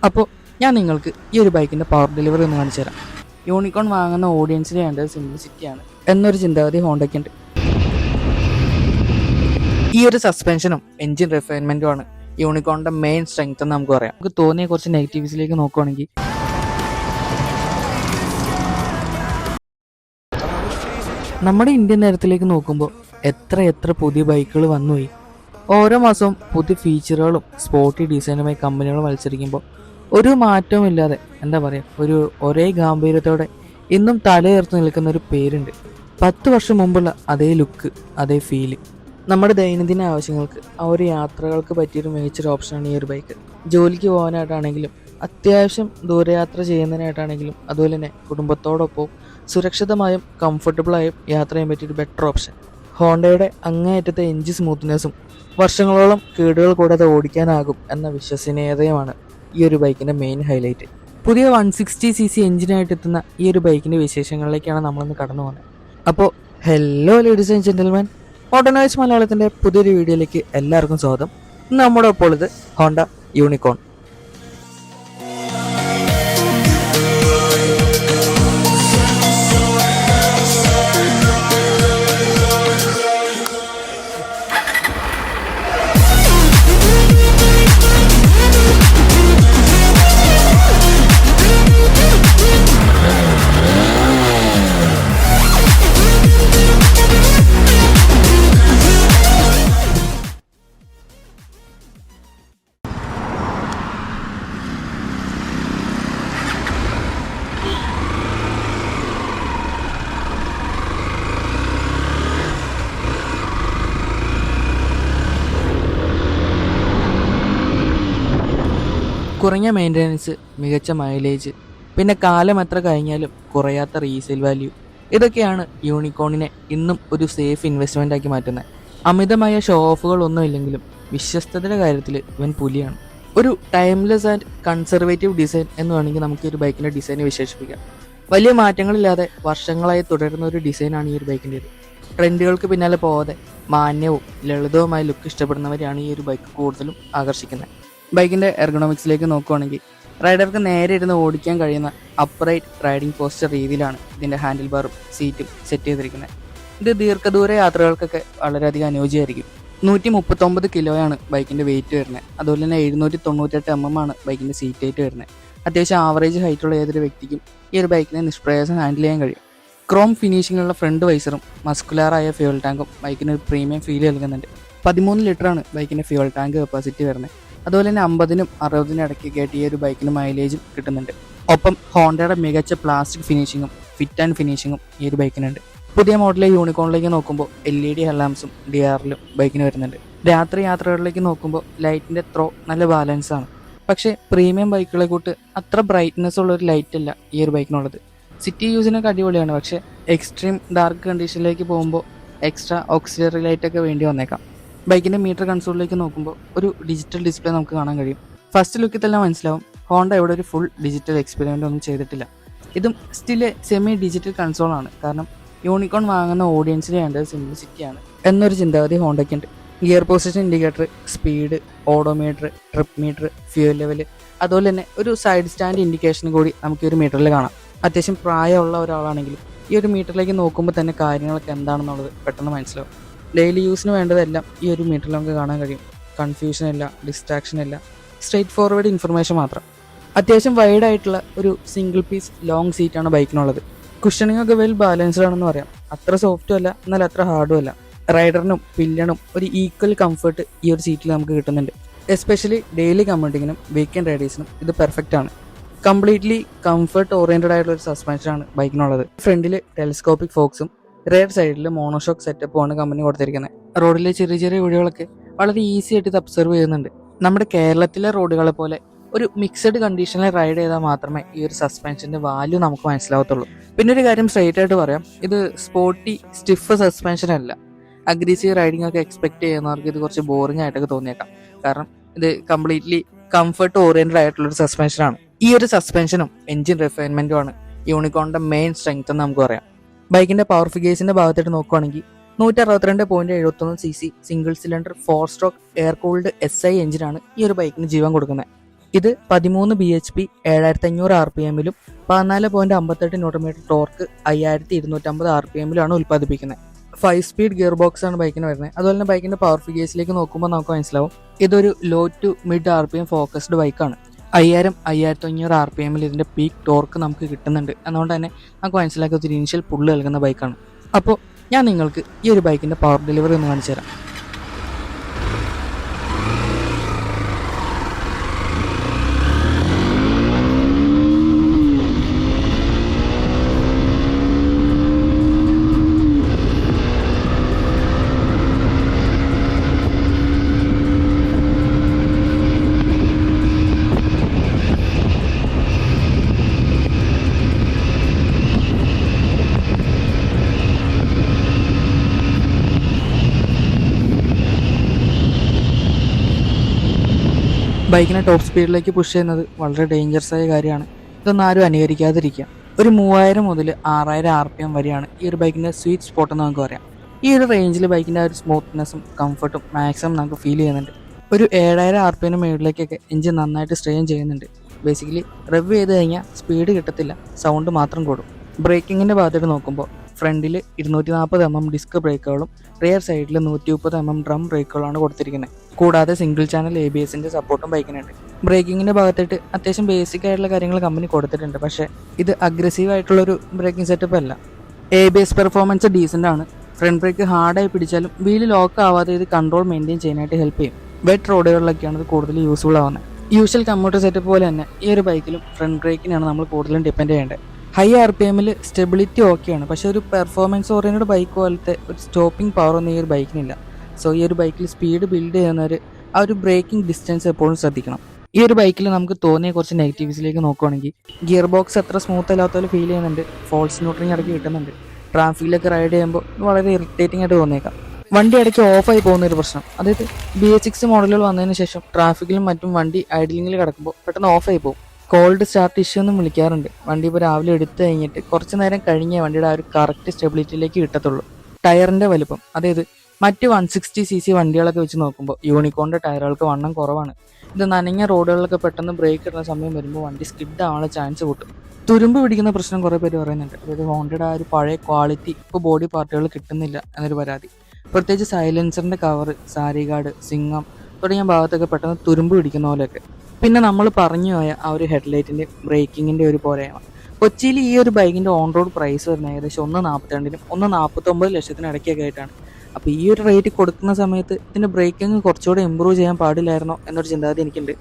അപ്പോൾ ഞാൻ നിങ്ങൾക്ക് ഈ ഒരു ബൈക്കിൻ്റെ പവർ ഡെലിവറി ഒന്ന് കാണിച്ചു തരാം. യൂണിക്കോൺ വാങ്ങുന്ന ഓഡിയൻസിന് വേണ്ടത് സിംപ്ലിസിറ്റിയാണ് എന്നൊരു ചിന്താഗതി ഹോണ്ടയ്ക്കുണ്ട്. ഈ ഒരു സസ്പെൻഷനും എഞ്ചിൻ റിഫൈൻമെൻറ്റുമാണ് യൂണിക്കോണിൻ്റെ മെയിൻ സ്ട്രെങ്ത് എന്ന് നമുക്ക് പറയാം. നമുക്ക് തോന്നിയ കുറച്ച് നെഗറ്റീവ്സിലേക്ക് നോക്കുകയാണെങ്കിൽ നമ്മുടെ ഇന്ത്യൻ നേരത്തിലേക്ക് നോക്കുമ്പോൾ എത്ര പുതിയ ബൈക്കുകൾ വന്നുപോയി. ഓരോ മാസവും പുതിയ ഫീച്ചറുകളും സ്പോർട്ടി ഡിസൈനുമായി കമ്പനികൾ മത്സരിക്കുമ്പോൾ ഒരു മാറ്റവും ഇല്ലാതെ എന്താ പറയുക, ഒരേ ഗാംഭീര്യത്തോടെ ഇന്നും തലയുയർത്തി നിൽക്കുന്ന ഒരു പേരുണ്ട്. 10 വർഷം മുമ്പുള്ള അതേ ലുക്ക്, അതേ ഫീല്. നമ്മുടെ ദൈനംദിന ആവശ്യങ്ങൾക്ക് ആ ഒരു യാത്രകൾക്ക് പറ്റിയൊരു മികച്ചൊരു ഓപ്ഷനാണ് ഈ ഒരു ബൈക്ക്. ജോലിക്ക് പോകാനായിട്ടാണെങ്കിലും അത്യാവശ്യം ദൂരയാത്ര ചെയ്യുന്നതിനായിട്ടാണെങ്കിലും അതുപോലെ തന്നെ കുടുംബത്തോടൊപ്പം സുരക്ഷിതമായും കംഫർട്ടബിളായും യാത്ര ചെയ്യാൻ പറ്റിയൊരു ബെറ്റർ ഓപ്ഷൻ. ഹോണ്ടയുടെ അങ്ങേയറ്റത്തെ എഞ്ചിൻ സ്മൂത്ത്നെസ്സും വർഷങ്ങളോളം കേടുകൾ കൂടാതെ ഓടിക്കാനാകും എന്ന വിശ്വസനീയതയുമാണ് ഈ ഒരു ബൈക്കിൻ്റെ മെയിൻ ഹൈലൈറ്റ്. പുതിയ 160cc എഞ്ചിനായിട്ട് എത്തുന്ന ഈ ഒരു ബൈക്കിൻ്റെ വിശേഷങ്ങളിലേക്കാണ് നമ്മളിന്ന് കടന്നു പോകുന്നത്. അപ്പോൾ ഹലോ ലേഡീസ് ആൻഡ് ജെന്റിൽമാൻ, ഓട്ടോനോയ്സ് മലയാളത്തിൻ്റെ പുതിയൊരു വീഡിയോയിലേക്ക് എല്ലാവർക്കും സ്വാഗതം. ഇന്ന് നമ്മുടെ ഒപ്പം ഇത് ഹോണ്ട യൂണിക്കോൺ. കുറഞ്ഞ മെയിൻ്റനൻസ്, മികച്ച മൈലേജ്, പിന്നെ കാലം എത്ര കഴിഞ്ഞാലും കുറയാത്ത റീസെയിൽ വാല്യൂ, ഇതൊക്കെയാണ് യൂണിക്കോണിനെ ഇന്നും ഒരു സേഫ് ഇൻവെസ്റ്റ്മെൻ്റ് ആക്കി മാറ്റുന്നത്. അമിതമായ ഷോ ഓഫുകളൊന്നും ഇല്ലെങ്കിലും വിശ്വസ്തയുടെ കാര്യത്തിൽ ഇവൻ പുലിയാണ്. ഒരു ടൈംലെസ് ആൻഡ് കൺസർവേറ്റീവ് ഡിസൈൻ എന്ന് വേണമെങ്കിൽ നമുക്ക് ഈ ഒരു ബൈക്കിൻ്റെ ഡിസൈനെ വിശേഷിപ്പിക്കാം. വലിയ മാറ്റങ്ങളില്ലാതെ വർഷങ്ങളായി തുടരുന്ന ഒരു ഡിസൈനാണ് ഈ ഒരു ബൈക്കിൻ്റേത്. ട്രെൻഡുകൾക്ക് പിന്നാലെ പോകാതെ മാന്യവും ലളിതവുമായ ലുക്ക് ഇഷ്ടപ്പെടുന്നവരെയാണ് ഈ ഒരു ബൈക്ക് കൂടുതലും ആകർഷിക്കുന്നത്. ബൈക്കിൻ്റെ എർഗണോമിക്സിലേക്ക് നോക്കുകയാണെങ്കിൽ റൈഡർക്ക് നേരെ ഇരുന്ന് ഓടിക്കാൻ കഴിയുന്ന അപ്രൈറ്റ് റൈഡിംഗ് പോസ്റ്റർ രീതിയിലാണ് ഇതിൻ്റെ ഹാൻഡിൽ ബാറും സീറ്റും സെറ്റ് ചെയ്തിരിക്കുന്നത്. ഇത് ദീർഘദൂര യാത്രകൾക്കൊക്കെ വളരെയധികം അനുയോജ്യമായിരിക്കും. 139 കിലോയാണ് ബൈക്കിൻ്റെ വെയിറ്റ് വരുന്നത്. അതുപോലെ തന്നെ 798 mm ആണ് ബൈക്കിൻ്റെ സീറ്റ് ഹൈറ്റ് വരുന്നത്. അത്യാവശ്യം ആവറേജ് ഹൈറ്റുള്ള ഏതൊരു വ്യക്തിക്കും ഈ ഒരു ബൈക്കിനെ നിഷ്പ്രയാസം ഹാൻഡിൽ ചെയ്യാൻ കഴിയും. ക്രോം ഫിനിഷിങ്ങുള്ള ഫ്രണ്ട് വൈസറും മസ്കുലാറായ ഫ്യൂൽ ടാങ്കും ബൈക്കിന് ഒരു പ്രീമിയം ഫീൽ നൽകുന്നുണ്ട്. 13 ലിറ്ററാണ് ബൈക്കിൻ്റെ ഫ്യൂൽ ടാങ്ക് കപ്പാസിറ്റി വരുന്നത്. അതുപോലെ തന്നെ 50-നും 60-നും ഇടയ്ക്കൊക്കെ ആയിട്ട് ഈ ഒരു ബൈക്കിന് മൈലേജും കിട്ടുന്നുണ്ട്. ഒപ്പം ഹോണ്ടയുടെ മികച്ച പ്ലാസ്റ്റിക് ഫിനിഷിങ്ങും ഫിറ്റ് ആൻഡ് ഫിനിഷിങ്ങും ഈ ഒരു ബൈക്കിനുണ്ട്. പുതിയ മോഡലിലെ യൂണിക്കോണിലേക്ക് നോക്കുമ്പോൾ LED ഹെഡ്ലാമ്പ്സും DRLും ബൈക്കിന് വരുന്നുണ്ട്. രാത്രി യാത്രകളിലേക്ക് നോക്കുമ്പോൾ ലൈറ്റിൻ്റെ ത്രോ നല്ല ബാലൻസാണ്. പക്ഷേ പ്രീമിയം ബൈക്കുകളെ കൂട്ട് അത്ര ബ്രൈറ്റ്നെസ് ഉള്ള ഒരു ലൈറ്റ് അല്ല ഈ ഒരു ബൈക്കിനുള്ളത്. സിറ്റി യൂസിനൊക്കെ അടിപൊളിയാണ്. പക്ഷേ എക്സ്ട്രീം ഡാർക്ക് കണ്ടീഷനിലേക്ക് പോകുമ്പോൾ എക്സ്ട്രാ ഓക്സിലറി ലൈറ്റൊക്കെ വേണ്ടി വന്നേക്കാം. ബൈക്കിൻ്റെ മീറ്റർ കൺസോളിലേക്ക് നോക്കുമ്പോൾ ഒരു ഡിജിറ്റൽ ഡിസ്പ്ലേ നമുക്ക് കാണാൻ കഴിയും. ഫസ്റ്റ് ലുക്കിൽ തന്നെ മനസ്സിലാവും ഹോണ്ട ഇവിടെ ഒരു ഫുൾ ഡിജിറ്റൽ എക്സ്പെരിമെൻ്റ് ഒന്നും ചെയ്തിട്ടില്ല. ഇതും സ്റ്റിൽ സെമി ഡിജിറ്റൽ കൺസോളാണ്. കാരണം യൂണിക്കോൺ വാങ്ങുന്ന ഓഡിയൻസിന് വേണ്ടത് സിംപ്ലിസിറ്റിയാണ് എന്നൊരു ചിന്താഗതി ഹോണ്ടയ്ക്കുണ്ട്. Gear position indicator, speed, odometer, trip meter, fuel level, അതുപോലെ തന്നെ ഒരു സൈഡ് സ്റ്റാൻഡ് ഇൻഡിക്കേഷൻ കൂടി നമുക്ക് ഈ ഒരു മീറ്ററിൽ കാണാം. അത്യാവശ്യം പ്രായമുള്ള ഒരാളാണെങ്കിലും ഈ ഒരു മീറ്ററിലേക്ക് നോക്കുമ്പോൾ തന്നെ കാര്യങ്ങളൊക്കെ എന്താണെന്നുള്ളത് പെട്ടെന്ന് മനസ്സിലാവും. ഡെയിലി യൂസിന് വേണ്ടതെല്ലാം ഈ ഒരു മീറ്ററിൽ നമുക്ക് കാണാൻ കഴിയും. കൺഫ്യൂഷൻ ഇല്ല, ഡിസ്ട്രാക്ഷൻ ഇല്ല, സ്ട്രെയിറ്റ് ഫോർവേഡ് ഇൻഫർമേഷൻ മാത്രം. അത്യാവശ്യം വൈഡ് ആയിട്ടുള്ള ഒരു സിംഗിൾ പീസ് ലോങ് സീറ്റാണ് ബൈക്കിനുള്ളത്. കുഷണിങ് ഒക്കെ വെൽ ബാലൻസ്ഡ് ആണെന്ന് പറയാം. അത്ര സോഫ്റ്റും അല്ല, എന്നാൽ അത്ര ഹാർഡും അല്ല. റൈഡറിനും പില്ലനും ഒരു ഈക്വൽ കംഫർട്ട് ഈ ഒരു സീറ്റിൽ നമുക്ക് കിട്ടുന്നുണ്ട്. എസ്പെഷ്യലി ഡെയിലി കമ്മ്യൂട്ടിങ്ങിനും വീക്കെൻഡ് റൈഡേഴ്സിനും ഇത് പെർഫെക്റ്റ് ആണ്. കംപ്ലീറ്റ്ലി കംഫർട്ട് ഓറിയൻറ്റഡ് ആയിട്ടുള്ള ഒരു സസ്പെൻഷനാണ് ബൈക്കിനുള്ളത്. ഫ്രണ്ടിൽ ടെലിസ്കോപ്പിക് ഫോക്സും റെയർ സൈഡിൽ മോണോഷോക്ക് സെറ്റപ്പുമാണ് കമ്പനി കൊടുത്തിരിക്കുന്നത്. റോഡിലെ ചെറിയ വീഡിയോകളൊക്കെ വളരെ ഈസി ആയിട്ട് ഇത് ഒബ്സർവ് ചെയ്യുന്നുണ്ട്. നമ്മുടെ കേരളത്തിലെ റോഡുകളെ പോലെ ഒരു മിക്സഡ് കണ്ടീഷനിൽ റൈഡ് ചെയ്താൽ മാത്രമേ ഈ ഒരു സസ്പെൻഷൻ്റെ വാല്യൂ നമുക്ക് മനസ്സിലാവത്തുള്ളൂ. പിന്നെ ഒരു കാര്യം സ്ട്രൈറ്റ് ആയിട്ട് പറയാം, ഇത് സ്പോർട്ടി സ്റ്റിഫ് സസ്പെൻഷൻ അല്ല. അഗ്രസീവ് റൈഡിംഗ് ഒക്കെ എക്സ്പെക്ട് ചെയ്യുന്നവർക്ക് ഇത് കുറച്ച് ബോറിംഗ് ആയിട്ടൊക്കെ തോന്നിയേക്കാം. കാരണം ഇത് കംപ്ലീറ്റ്ലി കംഫർട്ട് ഓറിയൻറ്റഡ് ആയിട്ടുള്ളൊരു സസ്പെൻഷനാണ്. ഈ ഒരു സസ്പെൻഷനും എഞ്ചിൻ റിഫൈൻമെൻറ്റുമാണ് യൂണിക്കോണിൻ്റെ മെയിൻ സ്ട്രെങ്ത് എന്ന് നമുക്ക് പറയാം. ബൈക്കിൻ്റെ പവർ ഫിഗേഴ്സിൻ്റെ ഭാഗത്തായിട്ട് നോക്കുകയാണെങ്കിൽ 162.71cc single cylinder 4 stroke air cooled SI എഞ്ചിനാണ് ഈ ഒരു ബൈക്കിന് ജീവൻ കൊടുക്കുന്നത്. ഇത് 13 bhp 7500 RPM-ലും 14.58 Nm ടോർക്ക് 5250 RPM-ലാണ് ഉൽപ്പാദിപ്പിക്കുന്നത്. 5 സ്പീഡ് ഗിയർ ബോക്സ് ആണ് ബൈക്കിന് വരുന്നത്. അതുപോലെ തന്നെ ബൈക്കിന്റെ പവർ ഫിഗേഴ്സിലേക്ക് നോക്കുമ്പോൾ നമുക്ക് മനസ്സിലാവും ഇതൊരു low to mid RPM focused ബൈക്കാണ്. 5000-5500 RPM-ൽ ഇതിന്റെ പീക്ക് ടോർക്ക് നമുക്ക് കിട്ടുന്നുണ്ട്. അതുകൊണ്ട് തന്നെ നമുക്ക് മനസ്സിലാക്കിയ ഒരു ഇനിഷ്യൽ പുള്ള് നൽകുന്ന ബൈക്കാണ്. അപ്പോൾ ഞാൻ നിങ്ങൾക്ക് ഈ ഒരു ബൈക്കിന്റെ പവർ ഡെലിവറി ഒന്ന് കാണിച്ചു തരാം. ബൈക്കിനെ ടോപ്പ് സ്പീഡിലേക്ക് പുഷ് ചെയ്യുന്നത് വളരെ ഡേഞ്ചറസ് ആയ കാര്യമാണ്. ഇതൊന്നും ആരും അനുകരിക്കാതിരിക്കുക. ഒരു 3000 മുതൽ 6000 RPM വരെയാണ് ഈ ഒരു ബൈക്കിൻ്റെ സ്വീറ്റ് സ്പോട്ട് എന്ന് നമുക്ക് പറയാം. ഈ ഒരു റേഞ്ചിൽ ബൈക്കിൻ്റെ ആ ഒരു സ്മൂത്ത്നെസ്സും കംഫർട്ടും മാക്സിമം നമുക്ക് ഫീൽ ചെയ്യുന്നുണ്ട്. ഒരു 7000 RPM മുകളിലേക്കൊക്കെ എഞ്ചിൻ നന്നായിട്ട് സ്ട്രെയിൻ ചെയ്യുന്നുണ്ട്. ബേസിക്കലി റെവ് ചെയ്ത് കഴിഞ്ഞാൽ സ്പീഡ് കിട്ടത്തില്ല, സൗണ്ട് മാത്രം കൂടും. ബ്രേക്കിങ്ങിൻ്റെ ഭാഗത്തോട്ട് നോക്കുമ്പോൾ ഫ്രണ്ടിൽ 240 mm ഡിസ്ക് ബ്രേക്കുകളും റിയർ സൈഡിൽ 130 mm ഡ്രം ബ്രേക്കുകളാണ് കൊടുത്തിരിക്കുന്നത്. കൂടാതെ സിംഗിൾ ചാനൽ ABS-ന്റെ സപ്പോർട്ടും ബൈക്കിനുണ്ട്. ബ്രേക്കിങ്ങിന്റെ ഭാഗത്തായിട്ട് അത്യാവശ്യം ബേസിക് ആയിട്ടുള്ള കാര്യങ്ങൾ കമ്പനി കൊടുത്തിട്ടുണ്ട്. പക്ഷേ ഇത് അഗ്രസീവ് ആയിട്ടുള്ളൊരു ബ്രേക്കിംഗ് സെറ്റപ്പ് അല്ല. ABS പെർഫോമൻസ് ഡീസൻ്റ് ആണ്. ഫ്രണ്ട് ബ്രേക്ക് ഹാർഡായി പിടിച്ചാലും വീല് ലോക്ക് ആവാതെ ഇത് കൺട്രോൾ മെയിൻറ്റെയിൻ ചെയ്യാനായിട്ട് ഹെൽപ്പ് ചെയ്യും. വെറ്റ് റോഡുകളിലൊക്കെയാണ് ഇത് കൂടുതൽ യൂസ്ഫുൾ ആവുന്നത്. യൂഷ്വൽ കമ്മ്യൂട്ടർ സെറ്റപ്പ് പോലെ തന്നെ ഈ ഒരു ബൈക്കിലും ഫ്രണ്ട് ബ്രേക്കിനാണ് നമ്മൾ കൂടുതലും ഡിപ്പെൻഡ് ചെയ്യേണ്ടത്. ഹൈ RPM-ൽ സ്റ്റെബിലിറ്റി ഓക്കെയാണ്, പക്ഷേ ഒരു പെർഫോമൻസ് ഓറിയൻറ്റഡ് ബൈക്ക് പോലത്തെ ഒരു സ്റ്റോപ്പിംഗ് പവർ ഒന്നും ഈ ഒരു ബൈക്കിനില്ല. സോ ഈ ഒരു ബൈക്കിൽ സ്പീഡ് ബിൽഡ് ചെയ്യുന്നവർ ആ ഒരു ബ്രേക്കിംഗ് ഡിസ്റ്റൻസ് എപ്പോഴും ശ്രദ്ധിക്കണം. ഈ ഒരു ബൈക്കിൽ നമുക്ക് തോന്നിയ കുറച്ച് നെഗറ്റീവ്സിലേക്ക് നോക്കുകയാണെങ്കിൽ ഗിയർ ബോക്സ് അത്ര സ്മൂത്ത് അല്ലാത്ത പോലെ ഫീൽ ചെയ്യുന്നുണ്ട്. ഫോൾസ് ന്യൂട്രിങ് ഇടയ്ക്ക് കിട്ടുന്നുണ്ട്. ട്രാഫിക്കിലൊക്കെ റൈഡ് ചെയ്യുമ്പോൾ വളരെ ഇറിറ്റേറ്റിംഗ് ആയിട്ട് തോന്നിയേക്കാം. വണ്ടി ഇടയ്ക്ക് ഓഫായി പോകുന്ന ഒരു പ്രശ്നം, അതായത് BS6 മോഡലുകൾ വന്നതിന് ശേഷം ട്രാഫിക്കിലും മറ്റും വണ്ടി ഐഡിലിങ്ങിൽ കിടക്കുമ്പോൾ പെട്ടെന്ന് ഓഫായി പോകും. കോൾഡ് സ്റ്റാർട്ട് ഇഷ്യൂ എന്നും വിളിക്കാറുണ്ട്. വണ്ടി ഇപ്പോൾ രാവിലെ എടുത്തു കഴിഞ്ഞിട്ട് കുറച്ച് നേരം കഴിഞ്ഞേ വണ്ടിയുടെ ആ ഒരു കറക്റ്റ് സ്റ്റെബിലിറ്റിയിലേക്ക് കിട്ടത്തുള്ളൂ. ടയറിൻ്റെ വലുപ്പം, അതായത് മറ്റ് 160cc വണ്ടികളൊക്കെ വെച്ച് നോക്കുമ്പോൾ യൂണിക്കോണിൻ്റെ ടയറുകൾക്ക് വണ്ണം കുറവാണ്. ഇത് നനഞ്ഞ റോഡുകളിലൊക്കെ പെട്ടെന്ന് ബ്രേക്ക് ഇടുന്ന സമയം വരുമ്പോൾ വണ്ടി സ്കിഡ് ആവാനുള്ള ചാൻസ് കൂട്ടും. തുരുമ്പ് പിടിക്കുന്ന പ്രശ്നം കുറേ പേര് പറയുന്നുണ്ട്. അതായത് ഹോണ്ടയുടെ ആ ഒരു പഴയ ക്വാളിറ്റി ഇപ്പോൾ ബോഡി പാർട്ടുകൾ കിട്ടുന്നില്ല എന്നൊരു പരാതി. പ്രത്യേകിച്ച് സൈലൻസറിൻ്റെ കവർ, സാരി ഗാർഡ്, സിംഗം തുടങ്ങിയ ഭാഗത്തൊക്കെ പെട്ടെന്ന് തുരുമ്പ് പിടിക്കുന്ന പോലെയൊക്കെ. പിന്നെ നമ്മൾ പറഞ്ഞു പോയ ആ ഒരു ഹെഡ്ലൈറ്റിൻ്റെ ബ്രേക്കിങ്ങിൻ്റെ ഒരു പോരായ്മ. കൊച്ചിയിൽ ഈ ഒരു ബൈക്കിൻ്റെ ഓൺ റോഡ് പ്രൈസ് വരുന്നത് ഏകദേശം 1.42-നും 1.49 ലക്ഷത്തിനും ഇടയ്ക്കൊക്കെ ആയിട്ടാണ്. അപ്പോൾ ഈ ഒരു റേറ്റ് കൊടുക്കുന്ന സമയത്ത് ഇതിൻ്റെ ബ്രേക്കിംഗ് കുറച്ചുകൂടെ ഇമ്പ്രൂവ് ചെയ്യാൻ പാടില്ലായിരുന്നോ എന്നൊരു ചിന്താഗതി എനിക്കുണ്ട്.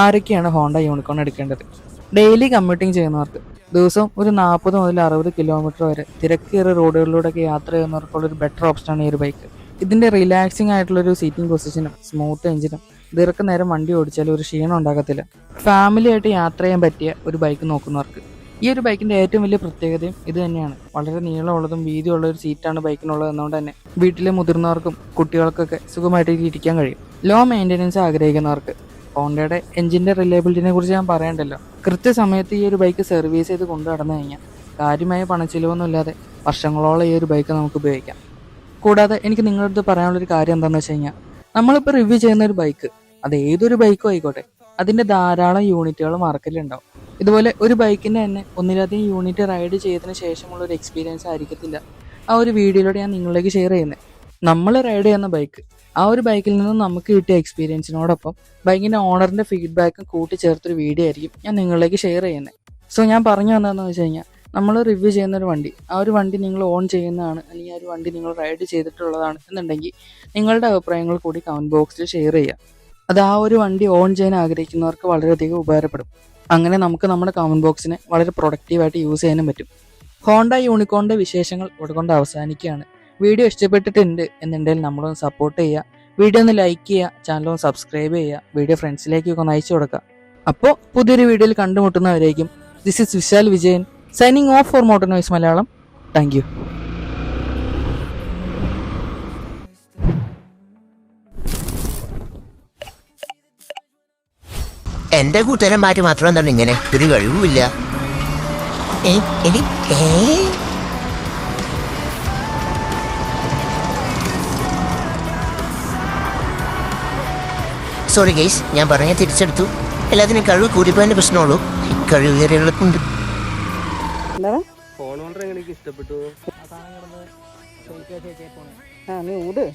ആരൊക്കെയാണ് ഹോണ്ട യൂണിക്കോൺ എടുക്കേണ്ടത്? ഡെയിലി കമ്മ്യൂട്ടിങ് ചെയ്യുന്നവർക്ക്, ദിവസം ഒരു 40 മുതൽ 60 കിലോമീറ്റർ വരെ തിരക്കേറിയ റോഡുകളിലൂടെയൊക്കെ യാത്ര ചെയ്യുന്നവർക്കുള്ളൊരു ബെറ്റർ ഓപ്ഷനാണ് ഈ ഒരു ബൈക്ക്. ഇതിൻ്റെ റിലാക്സിങ് ആയിട്ടുള്ളൊരു സീറ്റിംഗ് പൊസിഷനും സ്മൂത്ത് എഞ്ചിനും ദീർഘനേരം വണ്ടി ഓടിച്ചാലും ഒരു ക്ഷീണം ഉണ്ടാകത്തില്ല. ഫാമിലി ആയിട്ട് യാത്ര ചെയ്യാൻ പറ്റിയ ഒരു ബൈക്ക് നോക്കുന്നവർക്ക് ഈ ഒരു ബൈക്കിൻ്റെ ഏറ്റവും വലിയ പ്രത്യേകതയും ഇത് തന്നെയാണ്. വളരെ നീളമുള്ളതും വീതിയുള്ള ഒരു സീറ്റാണ് ബൈക്കിനുള്ളത്. എന്നതുകൊണ്ട് തന്നെ വീട്ടിലെ മുതിർന്നവർക്കും കുട്ടികൾക്കൊക്കെ സുഖമായിട്ട് ഇരിക്കാൻ കഴിയും. ലോ മെയിൻ്റെനൻസ് ആഗ്രഹിക്കുന്നവർക്ക് ഹോണ്ടയുടെ എഞ്ചിൻ്റെ റിലയബിലിറ്റിനെ കുറിച്ച് ഞാൻ പറയണ്ടല്ലോ. കൃത്യസമയത്ത് ഈ ഒരു ബൈക്ക് സർവീസ് ചെയ്ത് കൊണ്ടു നടന്നു കഴിഞ്ഞാൽ കാര്യമായ പണച്ചിലവൊന്നും ഇല്ലാതെ വർഷങ്ങളോളം ഈ ഒരു ബൈക്ക് നമുക്ക് ഉപയോഗിക്കാം. കൂടാതെ എനിക്ക് നിങ്ങളുടെ അടുത്ത് പറയാനുള്ളൊരു കാര്യം എന്താണെന്ന് വെച്ച് കഴിഞ്ഞാൽ, നമ്മളിപ്പോൾ റിവ്യൂ ചെയ്യുന്ന ഒരു ബൈക്ക്, അത് ഏതൊരു ബൈക്കും ആയിക്കോട്ടെ, അതിൻ്റെ ധാരാളം യൂണിറ്റുകൾ മാർക്കറ്റിലുണ്ടാവും. ഇതുപോലെ ഒരു ബൈക്കിൻ്റെ തന്നെ ഒന്നിലധികം യൂണിറ്റ് റൈഡ് ചെയ്തതിന് ശേഷമുള്ള ഒരു എക്സ്പീരിയൻസ് ആയിരിക്കത്തില്ല ആ ഒരു വീഡിയോയിലൂടെ ഞാൻ നിങ്ങളിലേക്ക് ഷെയർ ചെയ്യുന്നത്. നമ്മൾ റൈഡ് ചെയ്യുന്ന ബൈക്ക്, ആ ഒരു ബൈക്കിൽ നിന്നും നമുക്ക് കിട്ടിയ എക്സ്പീരിയൻസിനോടൊപ്പം ബൈക്കിൻ്റെ ഓണറിൻ്റെ ഫീഡ്ബാക്കും കൂട്ടിച്ചേർത്തൊരു വീഡിയോ ആയിരിക്കും ഞാൻ നിങ്ങളിലേക്ക് ഷെയർ ചെയ്യുന്നത്. സോ ഞാൻ പറഞ്ഞു വന്നതെന്ന് വെച്ച് കഴിഞ്ഞാൽ, നമ്മൾ റിവ്യൂ ചെയ്യുന്ന ഒരു വണ്ടി, ആ ഒരു വണ്ടി നിങ്ങൾ ഓൺ ചെയ്യുന്നതാണ് അല്ലെങ്കിൽ ആ ഒരു വണ്ടി നിങ്ങൾ റൈഡ് ചെയ്തിട്ടുള്ളതാണ് എന്നുണ്ടെങ്കിൽ നിങ്ങളുടെ അഭിപ്രായങ്ങൾ കൂടി കമൻറ്റ് ബോക്സിൽ ഷെയർ ചെയ്യുക. അത് ആ ഒരു വണ്ടി ഓൺ ചെയ്യാൻ ആഗ്രഹിക്കുന്നവർക്ക് വളരെയധികം ഉപകാരപ്പെടും. അങ്ങനെ നമുക്ക് നമ്മുടെ കമൻറ്റ് ബോക്സിനെ വളരെ പ്രൊഡക്റ്റീവായിട്ട് യൂസ് ചെയ്യാനും പറ്റും. ഹോണ്ട യൂണിക്കോണിൻ്റെ വിശേഷങ്ങൾ ഇവിടെ കൊണ്ട് അവസാനിക്കുകയാണ്. വീഡിയോ ഇഷ്ടപ്പെട്ടിട്ടുണ്ട് എന്നുണ്ടെങ്കിൽ നമ്മളൊന്ന് സപ്പോർട്ട് ചെയ്യുക, വീഡിയോ ഒന്ന് ലൈക്ക് ചെയ്യുക, ചാനലൊന്ന് സബ്സ്ക്രൈബ് ചെയ്യുക, വീഡിയോ ഫ്രണ്ട്സിലേക്കൊക്കെ ഒന്ന് അയച്ചു കൊടുക്കുക. അപ്പോൾ പുതിയൊരു വീഡിയോയിൽ കണ്ടുമുട്ടുന്നവരേക്കും this is Vishal Vijayan signing off for motor noise Malayalam. Thank you. എന്റെ കൂട്ടുകാരന്മാര് മാത്രം എന്താണ് ഇങ്ങനെ ഒരു കഴിവുമില്ല. സോറി ഗൈസ്, ഞാൻ പറഞ്ഞ തിരിച്ചെടുത്തു. എല്ലാത്തിനും കഴിവ് കൂടിപ്പോയതിന്റെ പ്രശ്നമുള്ളൂ. കഴിവ് കയറിയുള്ളതുണ്ട്. എന്താണ് ഫോൺ ഓർഡർ എങ്ങനെ ഇഷ്ടപ്പെട്ടു? ആ നീ ഊത്